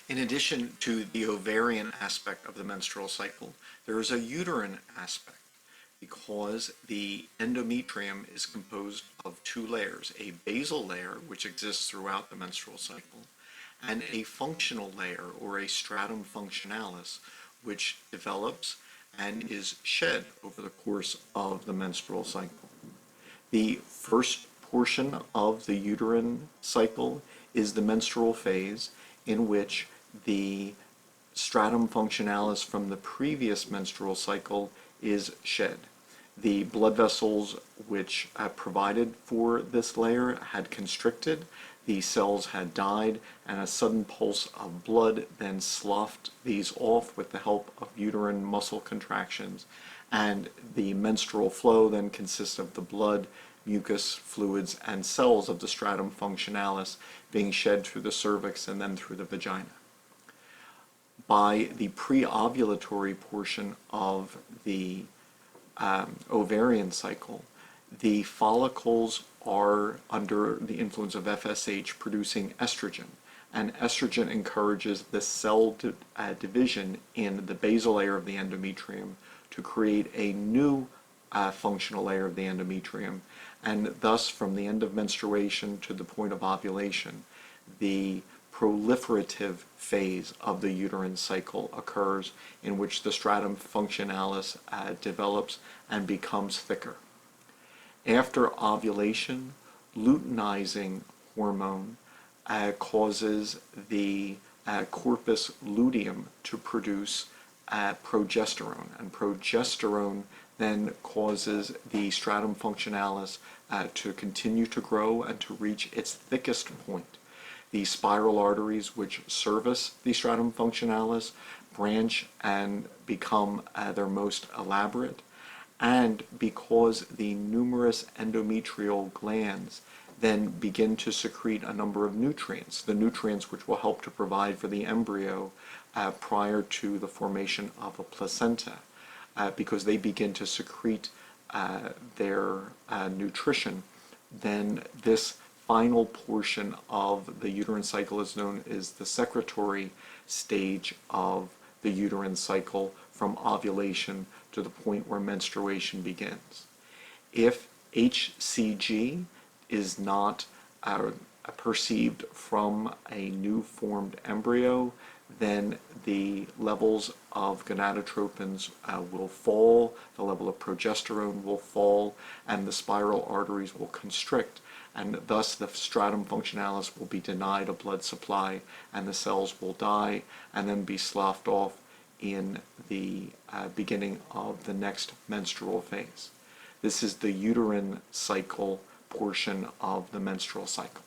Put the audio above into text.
In addition to the ovarian aspect of the menstrual cycle, there is a uterine aspect because the endometrium is composed of two layers, a basal layer, which exists throughout the menstrual cycle, and a functional layer, or a stratum functionalis, which develops and is shed over the course of the menstrual cycle. The first portion of the uterine cycle is the menstrual phase, in which the stratum functionalis from the previous menstrual cycle is shed. The blood vessels which provided for this layer had constricted, the cells had died, and a sudden pulse of blood then sloughed these off with the help of uterine muscle contractions, and the menstrual flow then consists of the blood, mucus, fluids, and cells of the stratum functionalis being shed through the cervix and then through the vagina. By the pre-ovulatory portion of the ovarian cycle, the follicles are under the influence of FSH producing estrogen, and estrogen encourages the cell division in the basal layer of the endometrium to create a new functional layer of the endometrium, and thus from the end of menstruation to the point of ovulation, the proliferative phase of the uterine cycle occurs, in which the stratum functionalis develops and becomes thicker. After ovulation, luteinizing hormone causes the corpus luteum to produce progesterone, and progesterone then causes the stratum functionalis to continue to grow and to reach its thickest point. The spiral arteries which service the stratum functionalis branch and become their most elaborate, and because the numerous endometrial glands then begin to secrete a number of nutrients, the nutrients which will help to provide for the embryo prior to the formation of a placenta, because they begin to secrete their nutrition, then this final portion of the uterine cycle is known as the secretory stage of the uterine cycle, from ovulation to the point where menstruation begins. If HCG is not perceived from a new formed embryo, then the levels of gonadotropins will fall, the level of progesterone will fall, and the spiral arteries will constrict, and thus the stratum functionalis will be denied a blood supply, and the cells will die and then be sloughed off in the beginning of the next menstrual phase. This is the uterine cycle portion of the menstrual cycle.